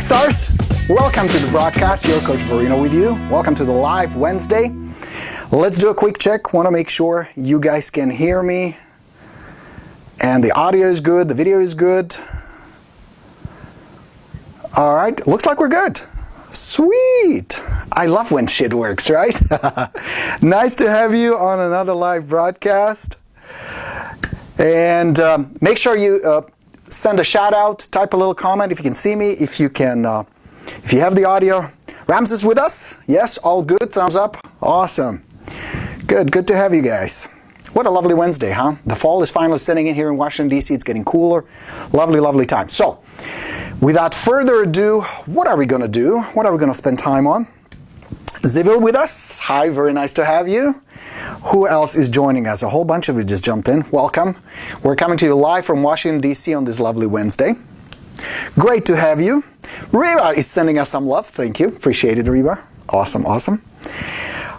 Rockstars, welcome to the broadcast. Your Coach BORINO with you. Welcome to the live Wednesday. Let's do a quick check. Want to make sure you guys can hear me and the audio is good, the video is good. All right, looks like we're good. Sweet. I love when shit works, right? Nice to have you on another live broadcast. And make sure you send a shout out, type a little comment if you can see me, if you have the audio. Rams is with us? Yes, all good, thumbs up. Awesome. Good to have you guys. What a lovely Wednesday, huh? The fall is finally setting in here in Washington, D.C. It's getting cooler. Lovely time. So, without further ado, what are we going to do? What are we going to spend time on? Zibil with us. Hi, very nice to have you. Who else is joining us? A whole bunch of you just jumped in. Welcome. We're coming to you live from Washington, D.C. on this lovely Wednesday. Great to have you. Reba is sending us some love. Thank you. Appreciate it, Reba. Awesome. All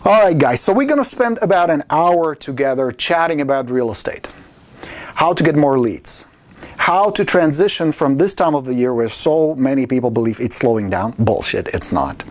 right, guys. So we're going to spend about an hour together chatting about real estate. How to get more leads. How to transition from this time of the year where so many people believe it's slowing down. Bullshit, it's not.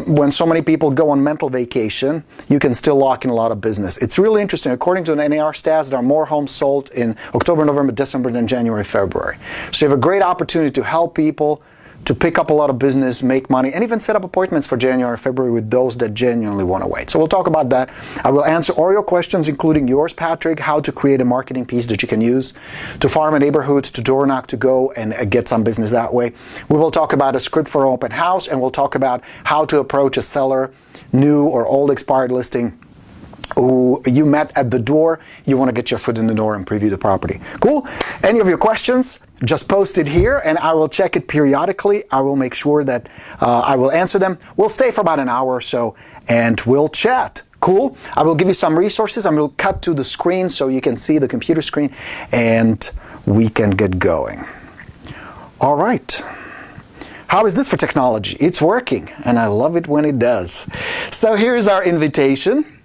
When so many people go on mental vacation, you can still lock in a lot of business. It's really interesting. According to an NAR stats, there are more homes sold in October, November, December than January, February. So you have a great opportunity to help people to pick up a lot of business, make money, and even set up appointments for January, February with those that genuinely want to wait. So we'll talk about that. I will answer all your questions, including yours, Patrick, how to create a marketing piece that you can use to farm a neighborhood, to door knock, to go and get some business that way. We will talk about a script for an open house, and we'll talk about how to approach a seller, new or old expired listing, who you met at the door, you want to get your foot in the door and preview the property. Cool? Any of your questions, just post it here and I will check it periodically. I will make sure that I will answer them. We'll stay for about an hour or so and we'll chat. Cool? I will give you some resources. I'm going to cut to the screen so you can see the computer screen and we can get going. All right. How is this for technology? It's working and I love it when it does. So here's our invitation.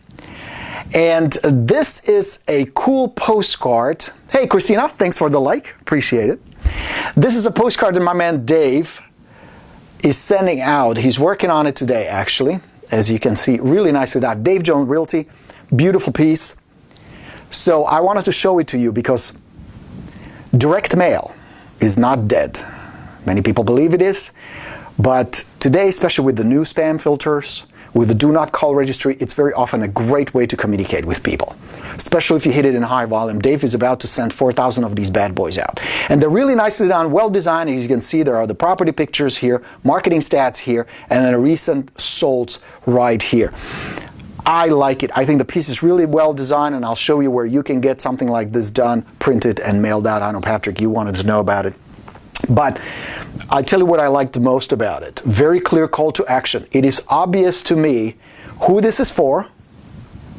And this is a cool postcard. Hey, Christina, thanks for the like. Appreciate it. This is a postcard that my man Dave is sending out. He's working on it today, actually. As you can see, really nicely done. Dave Jones Realty, beautiful piece. So I wanted to show it to you because direct mail is not dead. Many people believe it is. But today, especially with the new spam filters, with the do not call registry, it's very often a great way to communicate with people, especially if you hit it in high volume. Dave is about to send 4,000 of these bad boys out. And they're really nicely done, well designed. As you can see, there are the property pictures here, marketing stats here, and then a recent solds right here. I like it. I think the piece is really well designed, and I'll show you where you can get something like this done, printed, and mailed out. I know, Patrick, you wanted to know about it. But I tell you what I like the most about it. Very clear call to action. It is obvious to me who this is for.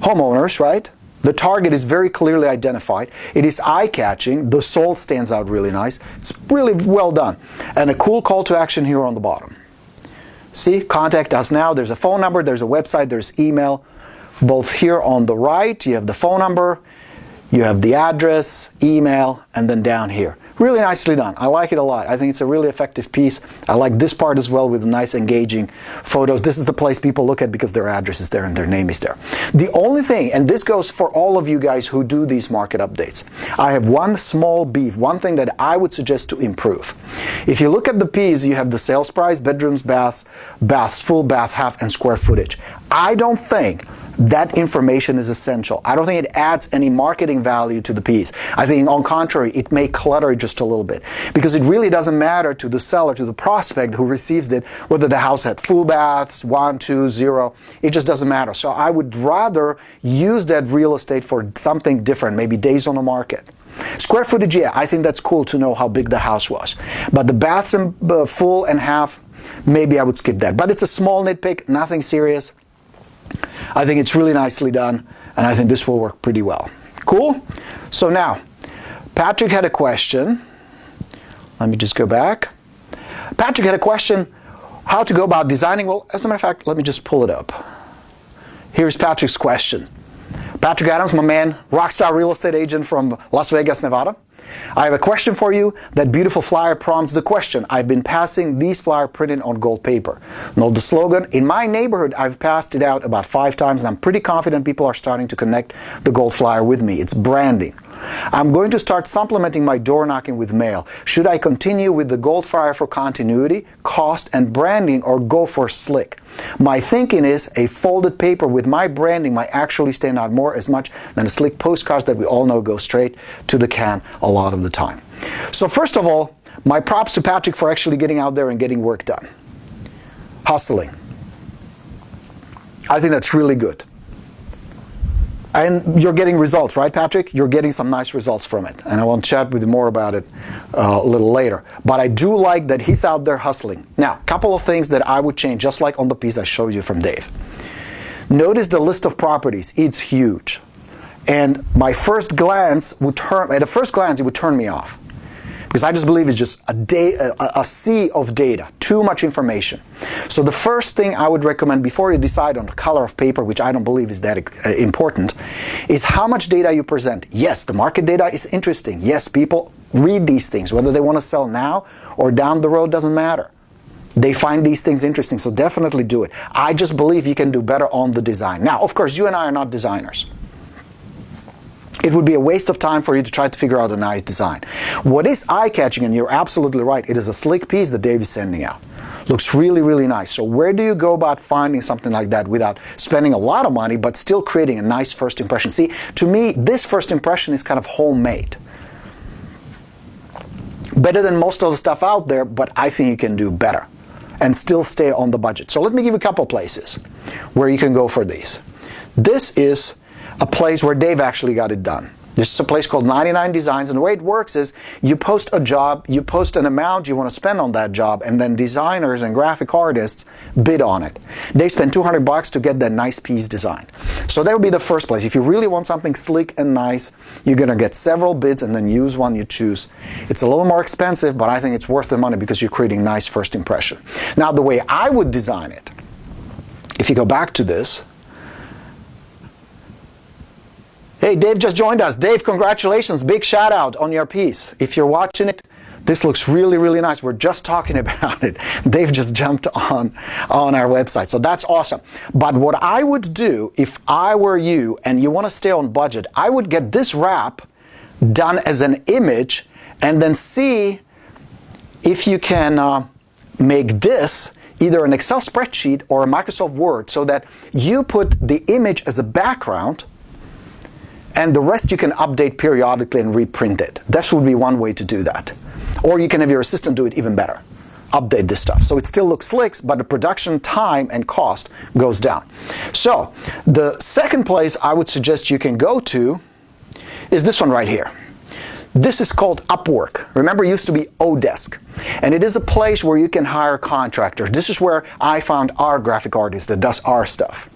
Homeowners, right? The target is very clearly identified. It is eye-catching. The sold stands out really nice. It's really well done. And a cool call to action here on the bottom. See, contact us now. There's a phone number, there's a website, there's email. Both here on the right, you have the phone number, you have the address, email, and then down here. Really nicely done. I like it a lot. I think it's a really effective piece. I like this part as well with nice engaging photos. This is the place people look at because their address is there and their name is there. The only thing, and this goes for all of you guys who do these market updates, I have one small beef, one thing that I would suggest to improve. If you look at the piece, you have the sales price, bedrooms, baths, full bath, half, and square footage. I don't think that information is essential. I don't think it adds any marketing value to the piece. I think, on contrary, it may clutter it just a little bit because it really doesn't matter to the seller, to the prospect who receives it, whether the house had full baths, 1, 2, 0. It just doesn't matter. So I would rather use that real estate for something different, maybe days on the market. Square footage, yeah, I think that's cool to know how big the house was. But the baths and full and half, maybe I would skip that. But it's a small nitpick, nothing serious. I think it's really nicely done, and I think this will work pretty well. Cool? So now, Patrick had a question. Let me just go back. Patrick had a question, how to go about designing. Well, as a matter of fact, let me just pull it up. Here's Patrick's question. Patrick Adams, my man, rockstar real estate agent from Las Vegas, Nevada. I have a question for you. That beautiful flyer prompts the question. I've been passing these flyers printed on gold paper. Note the slogan. In my neighborhood, I've passed it out about 5 times, and I'm pretty confident people are starting to connect the gold flyer with me. It's branding. I'm going to start supplementing my door knocking with mail. Should I continue with the gold flyer for continuity, cost, and branding, or go for slick? My thinking is a folded paper with my branding might actually stand out more as much than a slick postcards that we all know go straight to the can a lot of the time. So first of all, my props to Patrick for actually getting out there and getting work done. Hustling. I think that's really good. And you're getting results, right, Patrick? You're getting some nice results from it. And I want to chat with you more about it a little later. But I do like that he's out there hustling. Now, a couple of things that I would change, just like on the piece I showed you from Dave. Notice the list of properties. It's huge. And at first glance, it would turn me off. Because I just believe it's just a sea of data, too much information. So the first thing I would recommend before you decide on the color of paper, which I don't believe is that important, is how much data you present. Yes, the market data is interesting. Yes, people read these things. Whether they want to sell now or down the road doesn't matter. They find these things interesting, so definitely do it. I just believe you can do better on the design. Now, of course, you and I are not designers. It would be a waste of time for you to try to figure out a nice design. What is eye-catching, and you're absolutely right, it is a slick piece that Dave is sending out. Looks really, really nice. So where do you go about finding something like that without spending a lot of money, but still creating a nice first impression? See, to me, this first impression is kind of homemade. Better than most of the stuff out there, but I think you can do better and still stay on the budget. So let me give you a couple places where you can go for these. This is a place where Dave actually got it done. This is a place called 99 Designs, and the way it works is you post a job, you post an amount you want to spend on that job, and then designers and graphic artists bid on it. They spend $200 to get that nice piece designed. So that would be the first place. If you really want something slick and nice, you're going to get several bids and then use one you choose. It's a little more expensive, but I think it's worth the money because you're creating nice first impression. Now, the way I would design it, if you go back to this, hey, Dave just joined us. Dave, congratulations. Big shout out on your piece. If you're watching it, this looks really, really nice. We're just talking about it. Dave just jumped on our website. So that's awesome. But what I would do if I were you and you want to stay on budget, I would get this wrap done as an image and then see if you can make this either an Excel spreadsheet or a Microsoft Word so that you put the image as a background and the rest you can update periodically and reprint it. That would be one way to do that. Or you can have your assistant do it even better. Update this stuff. So it still looks slick, but the production time and cost goes down. So the second place I would suggest you can go to is this one right here. This is called Upwork. Remember, it used to be Odesk. And it is a place where you can hire contractors. This is where I found our graphic artist that does our stuff.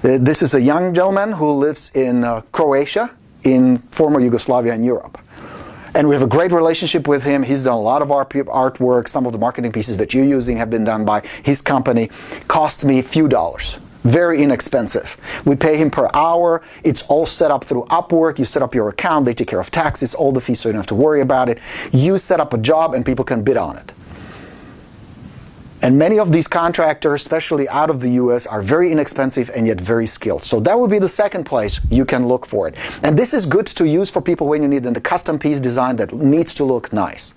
This is a young gentleman who lives in Croatia, in former Yugoslavia in Europe. And we have a great relationship with him. He's done a lot of our artwork. Some of the marketing pieces that you're using have been done by his company. Cost me a few dollars. Very inexpensive. We pay him per hour. It's all set up through Upwork. You set up your account. They take care of taxes, all the fees, so you don't have to worry about it. You set up a job and people can bid on it. And many of these contractors, especially out of the US, are very inexpensive and yet very skilled. So that would be the second place you can look for it. And this is good to use for people when you need a custom piece design that needs to look nice.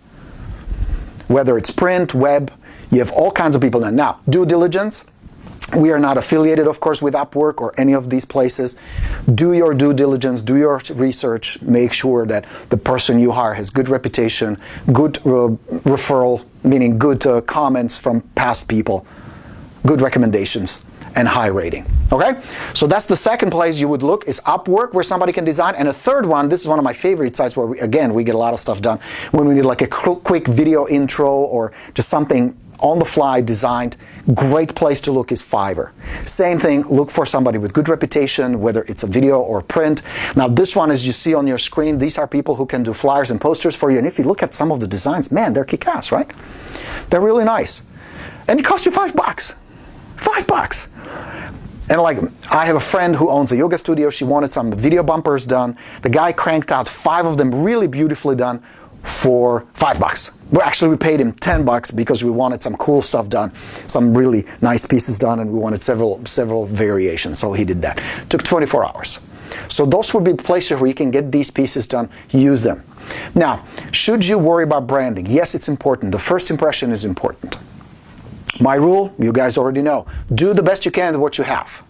Whether it's print, web, you have all kinds of people there. Now, due diligence. We are not affiliated, of course, with Upwork or any of these places. Do your due diligence, do your research, make sure that the person you hire has good reputation, good referral, meaning good comments from past people, good recommendations, and high rating. Okay? So that's the second place you would look, is Upwork, where somebody can design. And a third one, this is one of my favorite sites where, we get a lot of stuff done when we need like a quick video intro or just something on the fly designed. Great place to look is Fiverr. Same thing, look for somebody with good reputation, whether it's a video or print. Now this one, as you see on your screen, these are people who can do flyers and posters for you. And if you look at some of the designs, man, they're kick-ass, right? They're really nice. And it costs you $5. $5. And like, I have a friend who owns a yoga studio. She wanted some video bumpers done. The guy cranked out 5 of them, really beautifully done, for $5. Well, actually, we paid him $10 because we wanted some cool stuff done, some really nice pieces done, and we wanted several variations. So he did that. Took 24 hours. So those would be places where you can get these pieces done. Use them. Now, should you worry about branding? Yes, it's important. The first impression is important. My rule, you guys already know. Do the best you can with what you have.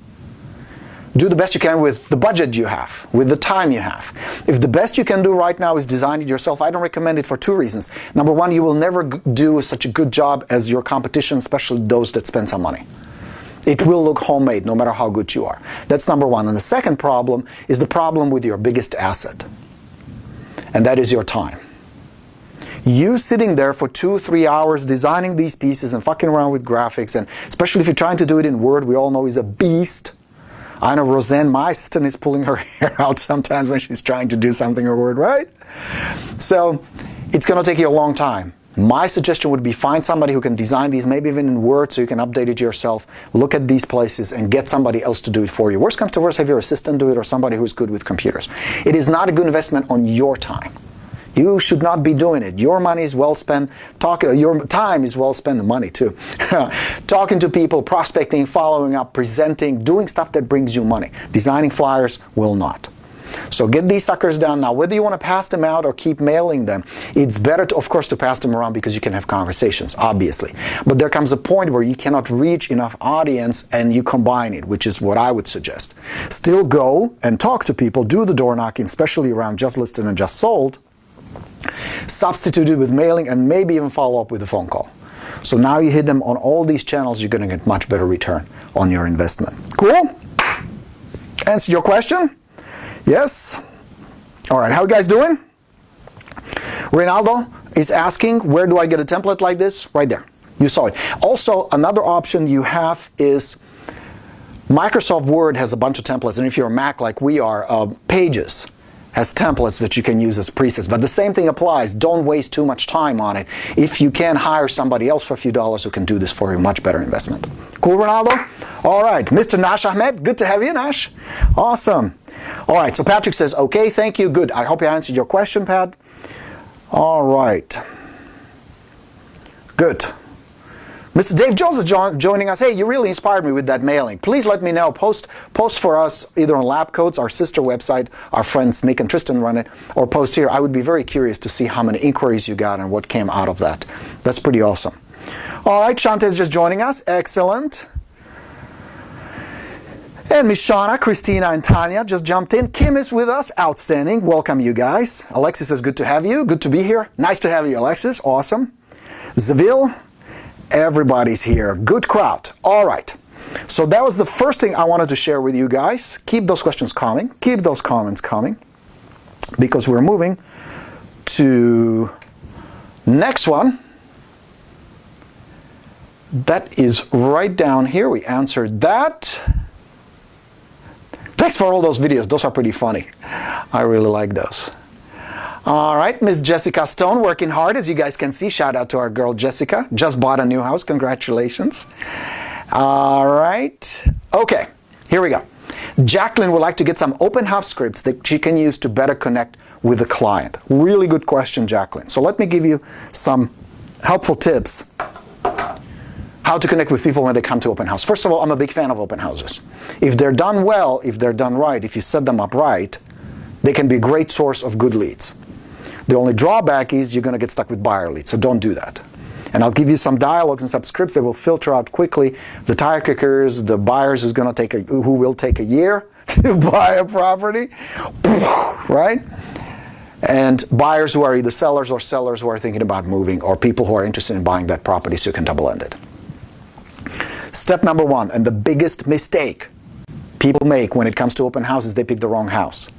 Do the best you can with the budget you have, with the time you have. If the best you can do right now is design it yourself, I don't recommend it for 2 reasons. Number one, you will never do such a good job as your competition, especially those that spend some money. It will look homemade no matter how good you are. That's number one. And the second problem is the problem with your biggest asset. And that is your time. You sitting there for 2-3 hours designing these pieces and fucking around with graphics, and especially if you're trying to do it in Word, we all know is a beast. I know Roseanne, my assistant, is pulling her hair out sometimes when she's trying to do something in Word, right? So it's going to take you a long time. My suggestion would be find somebody who can design these, maybe even in Word, so you can update it yourself. Look at these places and get somebody else to do it for you. Worst comes to worst, have your assistant do it or somebody who's good with computers. It is not a good investment on your time. You should not be doing it. Your money is well spent. Your time is well spent, money too. Talking to people, prospecting, following up, presenting, doing stuff that brings you money. Designing flyers will not. So get these suckers done. Now, whether you want to pass them out or keep mailing them, it's better, of course, to pass them around because you can have conversations, obviously. But there comes a point where you cannot reach enough audience and you combine it, which is what I would suggest. Still go and talk to people, do the door knocking, especially around just listed and just sold. Substitute it with mailing and maybe even follow up with a phone call. So now you hit them on all these channels, you're going to get much better return on your investment. Cool? Answered your question? Yes? All right, how are you guys doing? Ronaldo is asking, where do I get a template like this? Right there. You saw it. Also, another option you have is Microsoft Word has a bunch of templates, and if you're a Mac like we are, Pages has templates that you can use as presets. But the same thing applies. Don't waste too much time on it. If you can hire somebody else for a few dollars who can do this for you, much better investment. Cool, Ronaldo? All right, Mr. Nash Ahmed, good to have you, Nash. Awesome. All right, so Patrick says, okay, thank you, good. I hope I answered your question, Pat. All right. Good. Mr. Dave Jones is joining us. Hey, you really inspired me with that mailing. Please let me know. Post for us either on Lab Coats, our sister website. Our friends Nick and Tristan run it, or post here. I would be very curious to see how many inquiries you got and what came out of that. That's pretty awesome. All right, Shante is just joining us. Excellent. And Miss Shauna, Christina, and Tanya just jumped in. Kim is with us. Outstanding. Welcome, you guys. Alexis says, good to have you. Good to be here. Nice to have you, Alexis. Awesome. Zavil. Everybody's here. Good crowd. All right. So that was the first thing I wanted to share with you guys. Keep those questions coming. Keep those comments coming. Because we're moving to next one. That is right down here. We answered that. Thanks for all those videos. Those are pretty funny. I really like those. All right, Miss Jessica Stone, working hard, as you guys can see. Shout out to our girl Jessica. Just bought a new house. Congratulations. All right. Okay, here we go. Jacqueline would like to get some open house scripts that she can use to better connect with the client. Really good question, Jacqueline. So let me give you some helpful tips how to connect with people when they come to open house. First of all, I'm a big fan of open houses. If they're done well, if they're done right, if you set them up right, they can be a great source of good leads. The only drawback is you're going to get stuck with buyer leads, so don't do that. And I'll give you some dialogues and some scripts that will filter out quickly the tire kickers, the buyers who will take a year to buy a property, right? And buyers who are either sellers or sellers who are thinking about moving, or people who are interested in buying that property, so you can double end it. Step number one, and the biggest mistake people make when it comes to open houses, they pick the wrong house.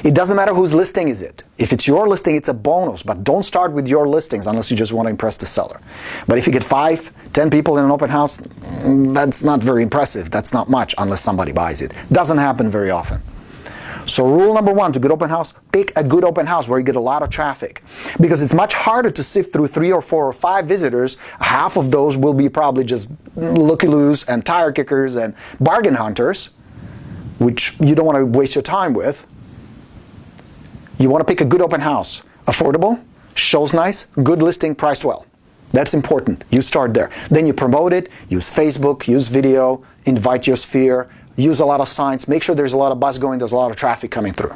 It doesn't matter whose listing is it. If it's your listing, it's a bonus, but don't start with your listings unless you just want to impress the seller. But if you get 5, 10 people in an open house, that's not very impressive. That's not much unless somebody buys it. Doesn't happen very often. So rule number one to good open house, pick a good open house where you get a lot of traffic. Because it's much harder to sift through 3 or 4 or 5 visitors. Half of those will be probably just looky-loos and tire kickers and bargain hunters, which you don't want to waste your time with. You want to pick a good open house. Affordable, shows nice, good listing, priced well. That's important. You start there. Then you promote it, use Facebook, use video, invite your sphere, use a lot of signs, make sure there's a lot of buzz going, there's a lot of traffic coming through.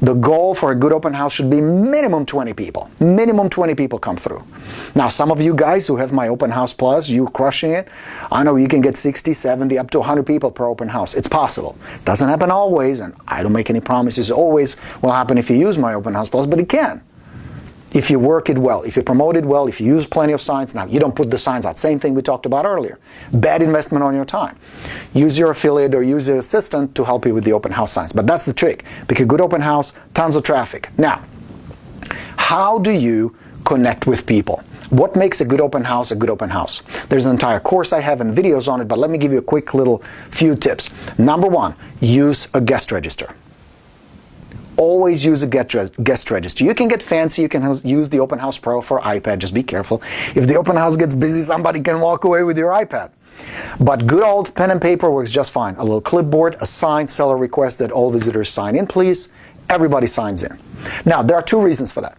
The goal for a good open house should be minimum 20 people. Minimum 20 people come through. Now, some of you guys who have my Open House Plus, you crushing it, I know you can get 60, 70, up to 100 people per open house. It's possible. Doesn't happen always, and I don't make any promises always will happen if you use my Open House Plus, but it can. If you work it well, if you promote it well, if you use plenty of signs. Now, you don't put the signs out. Same thing we talked about earlier. Bad investment on your time. Use your affiliate or use your assistant to help you with the open house signs. But that's the trick. Pick a good open house, tons of traffic. Now, how do you connect with people? What makes a good open house a good open house? There's an entire course I have and videos on it, but let me give you a quick little few tips. Number one, use a guest register. Always use a guest register. You can get fancy, you can use the Open House Pro for iPad, just be careful. If the open house gets busy, somebody can walk away with your iPad. But good old pen and paper works just fine. A little clipboard, a signed seller request that all visitors sign in, please. Everybody signs in. Now, there are 2 reasons for that.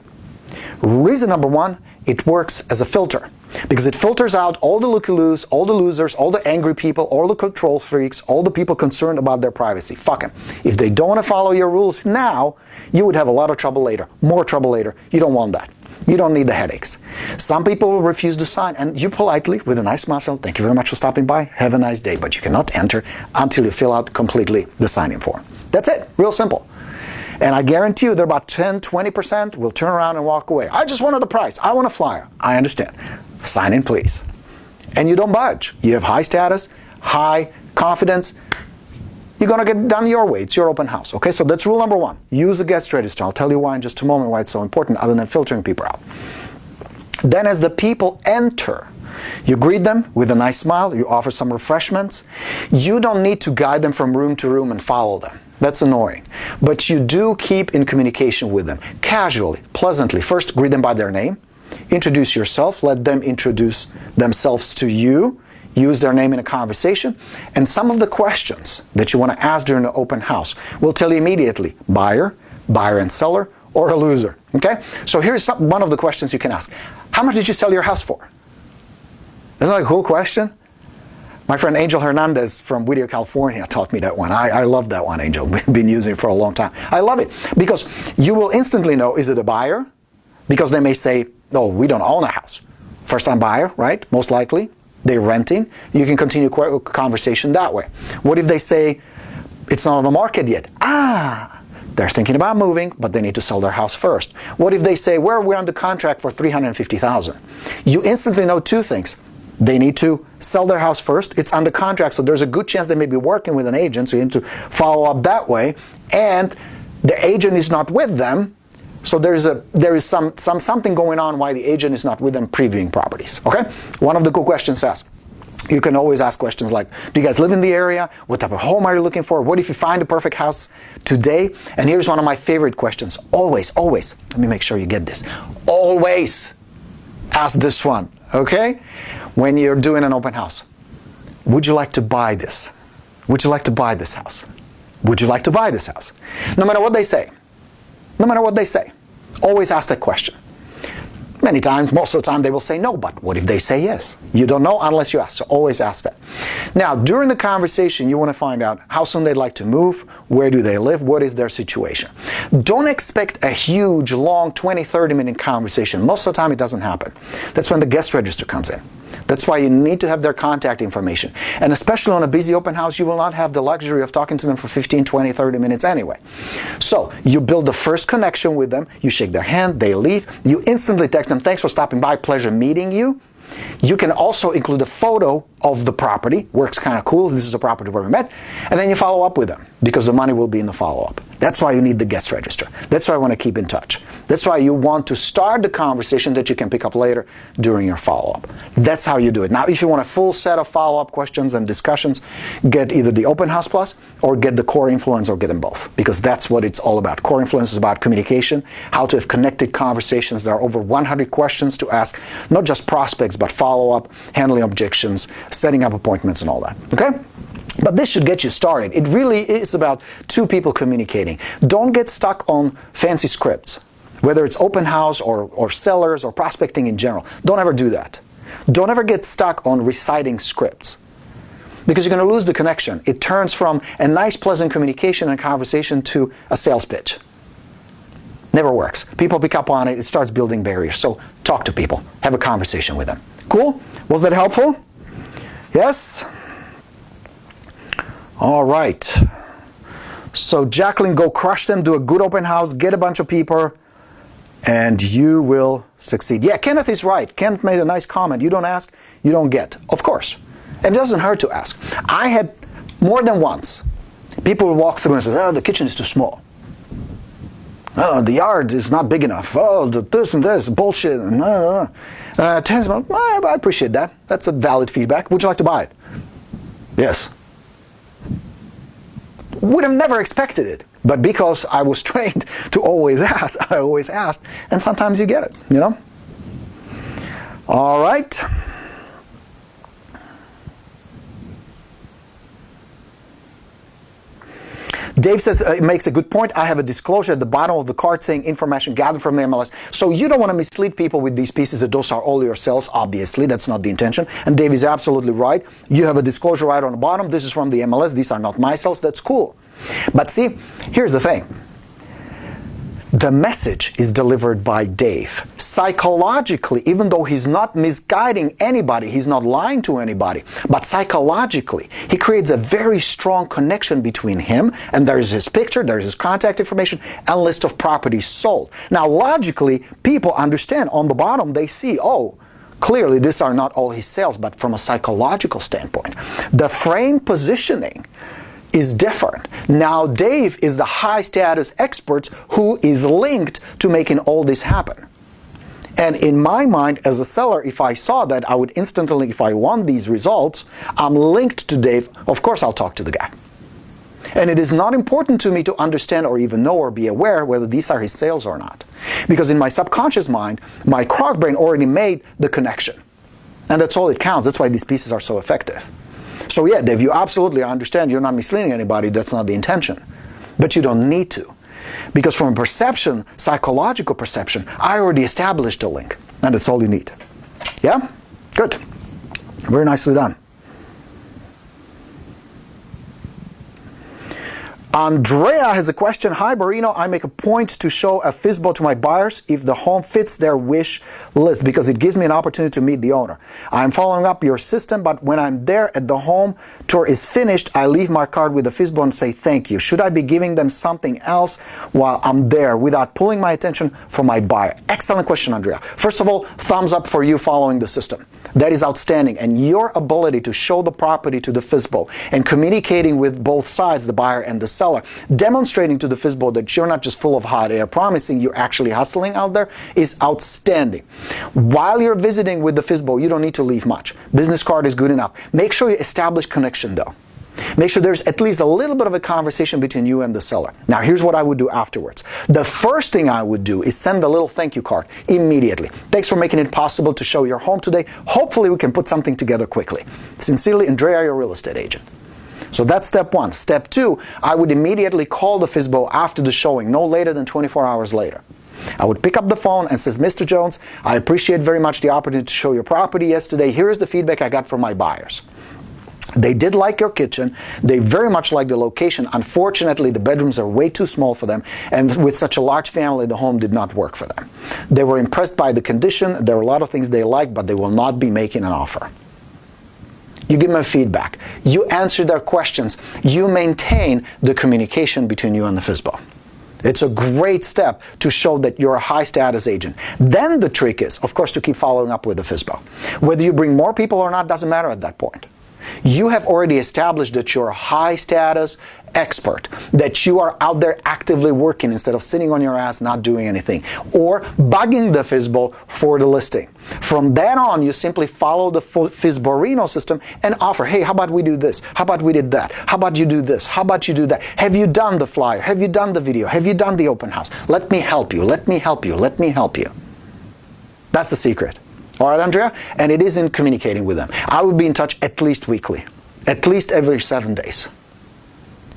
Reason number 1, it works as a filter. Because it filters out all the looky-loos, all the losers, all the angry people, all the control freaks, all the people concerned about their privacy. Fuck them. If they don't want to follow your rules now, you would have a lot of trouble later. More trouble later. You don't want that. You don't need the headaches. Some people will refuse to sign, and you politely, with a nice smile, thank you very much for stopping by, have a nice day. But you cannot enter until you fill out completely the sign-in form. That's it. Real simple. And I guarantee you that about 10, 20% will turn around and walk away. I just wanted a price. I want a flyer. I understand. Sign in, please. And you don't budge. You have high status, high confidence. You're going to get done your way. It's your open house. Okay, so that's rule number 1. Use a guest register. I'll tell you why in just a moment, why it's so important, other than filtering people out. Then as the people enter, you greet them with a nice smile. You offer some refreshments. You don't need to guide them from room to room and follow them. That's annoying. But you do keep in communication with them, casually, pleasantly. First, greet them by their name. Introduce yourself. Let them introduce themselves to you. Use their name in a conversation. And some of the questions that you want to ask during the open house will tell you immediately, buyer and seller, or a loser. Okay? So here's one of the questions you can ask. How much did you sell your house for? Isn't that a cool question? My friend Angel Hernandez from Whittier, California taught me that one. I love that one, Angel. We've been using it for a long time. I love it because you will instantly know, is it a buyer? Because they may say, oh, we don't own a house. First-time buyer, right? Most likely. They're renting. You can continue conversation that way. What if they say, it's not on the market yet? They're thinking about moving, but they need to sell their house first. What if they say, we're under contract for $350,000? You instantly know 2 things. They need to sell their house first. It's under contract, so there's a good chance they may be working with an agent, so you need to follow up that way. And the agent is not with them, so there is something going on why the agent is not with them previewing properties. Okay? One of the good questions to ask. You can always ask questions like, do you guys live in the area? What type of home are you looking for? What if you find the perfect house today? And here's one of my favorite questions. Always, let me make sure you get this. Always ask this one, okay? When you're doing an open house. Would you like to buy this? Would you like to buy this house? Would you like to buy this house? No matter what they say. No matter what they say. Always ask that question. Many times, most of the time, they will say no, but what if they say yes? You don't know unless you ask, so always ask that. Now, during the conversation, you want to find out how soon they'd like to move, where do they live, what is their situation. Don't expect a huge, long, 20, 30-minute conversation. Most of the time, it doesn't happen. That's when the guest register comes in. That's why you need to have their contact information. And especially on a busy open house, you will not have the luxury of talking to them for 15, 20, 30 minutes anyway. So you build the first connection with them, you shake their hand, they leave, you instantly text them, thanks for stopping by, pleasure meeting you. You can also include a photo of the property, works kind of cool, this is a property where we met, and then you follow up with them because the money will be in the follow-up. That's why you need the guest register. That's why I want to keep in touch. That's why you want to start the conversation that you can pick up later during your follow-up. That's how you do it. Now, if you want a full set of follow-up questions and discussions, get either the Open House Plus or get the Core Influence or get them both, because that's what it's all about. Core Influence is about communication, how to have connected conversations. There are over 100 questions to ask, not just prospects, but follow-up, handling objections, setting up appointments and all that, okay? But this should get you started. It really is about two people communicating. Don't get stuck on fancy scripts, whether it's open house or sellers or prospecting in general. Don't ever do that. Don't ever get stuck on reciting scripts, because you're going to lose the connection. It turns from a nice, pleasant communication and conversation to a sales pitch. Never works. People pick up on it. It starts building barriers. So talk to people. Have a conversation with them. Cool? Was that helpful? Yes? All right. So Jacqueline, go crush them. Do a good open house. Get a bunch of people. And you will succeed. Yeah, Kenneth is right. Kenneth made a nice comment. You don't ask, you don't get. Of course. And it doesn't hurt to ask. I had more than once people would walk through and say, oh, the kitchen is too small. Oh, the yard is not big enough. Oh, this and this, bullshit. I appreciate that. That's a valid feedback. Would you like to buy it? Yes. Would have never expected it. But because I was trained to always ask, I always asked. And sometimes you get it, you know? All right. Dave says, makes a good point. I have a disclosure at the bottom of the card saying information gathered from the MLS. So you don't want to mislead people with these pieces that those are all your sales. Obviously, that's not the intention. And Dave is absolutely right. You have a disclosure right on the bottom. This is from the MLS. These are not my sales. That's cool. But see, here's the thing. The message is delivered by Dave. Psychologically, even though he's not misguiding anybody, he's not lying to anybody, but psychologically, he creates a very strong connection between him, and there's his picture, there's his contact information, and list of properties sold. Now, logically, people understand on the bottom, they see, oh, clearly these are not all his sales, but from a psychological standpoint, the frame positioning is different. Now Dave is the high status expert who is linked to making all this happen. And in my mind as a seller, if I saw that, I would instantly, if I want these results, I'm linked to Dave, of course I'll talk to the guy. And it is not important to me to understand or even know or be aware whether these are his sales or not. Because in my subconscious mind, my croc brain already made the connection. And that's all it counts. That's why these pieces are so effective. So yeah, Dave, you absolutely understand you're not misleading anybody. That's not the intention. But you don't need to. Because from a perception, psychological perception, I already established a link. And that's all you need. Yeah? Good. Very nicely done. Andrea has a question. Hi, BORINO. I make a point to show a FSBO to my buyers if the home fits their wish list because it gives me an opportunity to meet the owner. I'm following up your system, but when I'm there at the home tour is finished, I leave my card with the FSBO and say thank you. Should I be giving them something else while I'm there without pulling my attention from my buyer? Excellent question, Andrea. First of all, thumbs up for you following the system. That is outstanding. And your ability to show the property to the FSBO and communicating with both sides, the buyer and the seller, demonstrating to the FSBO that you're not just full of hot air promising, you're actually hustling out there, is outstanding. While you're visiting with the FSBO, you don't need to leave much. Business card is good enough. Make sure you establish connection though. Make sure there's at least a little bit of a conversation between you and the seller. Now, here's what I would do afterwards. The first thing I would do is send a little thank you card immediately. Thanks for making it possible to show your home today. Hopefully, we can put something together quickly. Sincerely, Andrea, your real estate agent. So that's step one. Step two, I would immediately call the FSBO after the showing, no later than 24 hours later. I would pick up the phone and says, Mr. Jones, I appreciate very much the opportunity to show your property yesterday. Here is the feedback I got from my buyers. They did like your kitchen. They very much like the location. Unfortunately, the bedrooms are way too small for them, and with such a large family, the home did not work for them. They were impressed by the condition. There were a lot of things they liked, but they will not be making an offer. You give them feedback. You answer their questions. You maintain the communication between you and the FSBO. It's a great step to show that you're a high status agent. Then the trick is, of course, to keep following up with the FSBO. Whether you bring more people or not doesn't matter at that point. You have already established that you're a high status expert, that you are out there actively working instead of sitting on your ass not doing anything, or bugging the FSBO for the listing. From then on, you simply follow the FSBORINO system and offer, hey, how about we do this? How about we did that? How about you do this? How about you do that? Have you done the flyer? Have you done the video? Have you done the open house? Let me help you. Let me help you. Let me help you. That's the secret. All right, Andrea? And it is in communicating with them. I would be in touch at least weekly, at least every 7 days.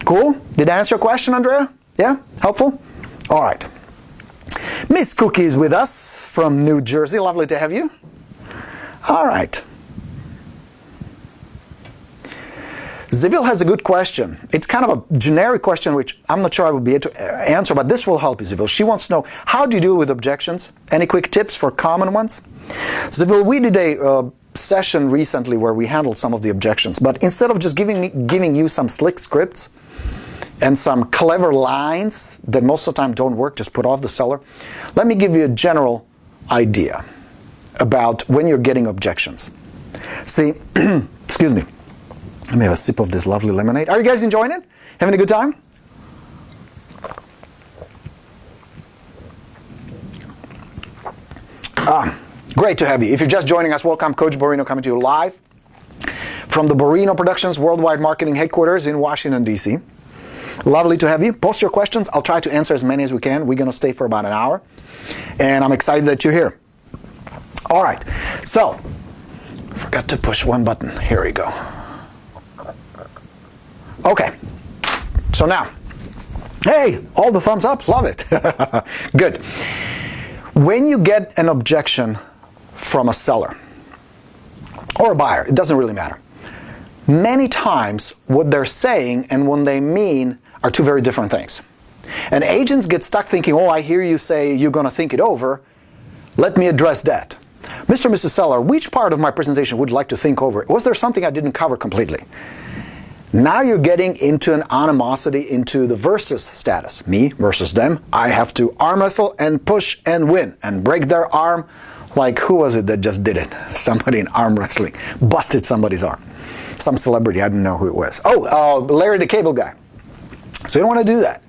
Cool? Did I answer your question, Andrea? Yeah? Helpful? All right. Miss Cookie is with us from New Jersey. Lovely to have you. All right. Zivil has a good question. It's kind of a generic question, which I'm not sure I will be able to answer, but this will help you, Zivil. She wants to know, how do you deal with objections? Any quick tips for common ones? Zivil, we did a session recently where we handled some of the objections, but instead of just giving you some slick scripts and some clever lines that most of the time don't work, just put off the seller, let me give you a general idea about when you're getting objections. See, excuse me. Let me have a sip of this lovely lemonade. Are you guys enjoying it? Having a good time? Great to have you. If you're just joining us, welcome. Coach BORINO coming to you live from the BORINO Productions Worldwide Marketing Headquarters in Washington, D.C. Lovely to have you. Post your questions. I'll try to answer as many as we can. We're going to stay for about an hour, and I'm excited that you're here. All right. So, forgot to push one button. Here we go. Okay. So now, hey, all the thumbs up. Love it. Good. When you get an objection from a seller or a buyer, it doesn't really matter. Many times what they're saying and what they mean are two very different things. And agents get stuck thinking, oh, I hear you say you're going to think it over. Let me address that. Mr. and Mrs. Seller, which part of my presentation would you like to think over? Was there something I didn't cover completely? Now you're getting into an animosity, into the versus status. Me versus them. I have to arm wrestle and push and win and break their arm. Like, who was it that just did it? Somebody in arm wrestling. Busted somebody's arm. Some celebrity, I didn't know who it was. Oh, Larry the Cable Guy. So you don't want to do that.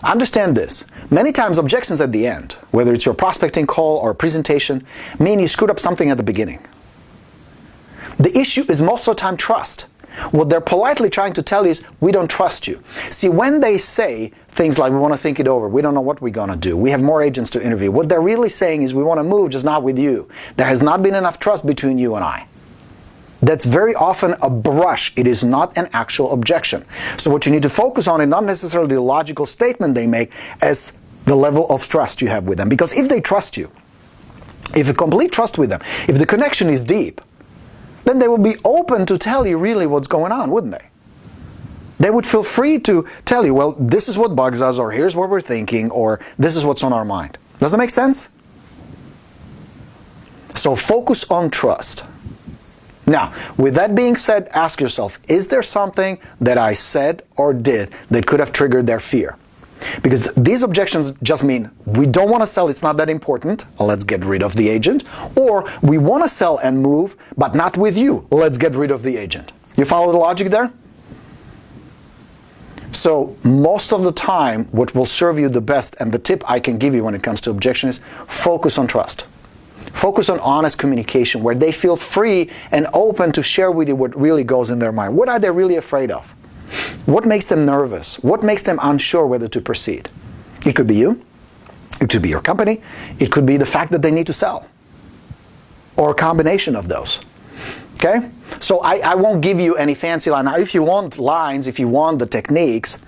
Understand this. Many times objections at the end, whether it's your prospecting call or presentation, mean you screwed up something at the beginning. The issue is most of the time trust. What they're politely trying to tell you is, we don't trust you. See, when they say things like, we want to think it over, we don't know what we're going to do, we have more agents to interview, what they're really saying is, we want to move, just not with you. There has not been enough trust between you and I. That's very often a brush. It is not an actual objection. So what you need to focus on is not necessarily the logical statement they make as the level of trust you have with them. Because if they trust you, if you complete trust with them, if the connection is deep, then they will be open to tell you really what's going on, wouldn't they? They would feel free to tell you, well, this is what bugs us, or here's what we're thinking, or this is what's on our mind. Does that make sense? So focus on trust. Now, with that being said, ask yourself, is there something that I said or did that could have triggered their fear? Because these objections just mean, we don't want to sell, it's not that important, let's get rid of the agent. Or, we want to sell and move, but not with you, let's get rid of the agent. You follow the logic there? So, most of the time, what will serve you the best, and the tip I can give you when it comes to objection, is focus on trust. Focus on honest communication, where they feel free and open to share with you what really goes in their mind. What are they really afraid of? What makes them nervous? What makes them unsure whether to proceed? It could be you. It could be your company. It could be the fact that they need to sell. Or a combination of those. Okay? So I won't give you any fancy line. Now, if you want lines, if you want the techniques,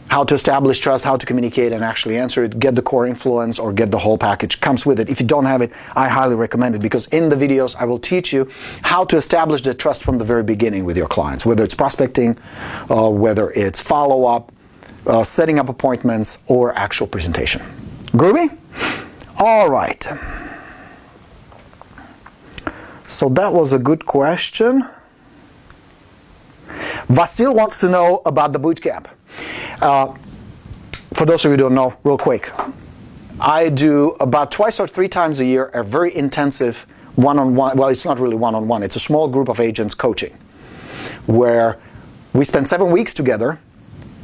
how to establish trust, how to communicate and actually answer it, get the core influence or get the whole package, comes with it. If you don't have it, I highly recommend it, because in the videos I will teach you how to establish the trust from the very beginning with your clients, whether it's prospecting, whether it's follow-up, setting up appointments, or actual presentation. Groovy? All right. So that was a good question. Vasil wants to know about the bootcamp. for those of you who don't know, real quick, I do about twice or three times a year a very intensive one-on-one, well, it's not really one-on-one, it's a small group of agents coaching, where we spend 7 weeks together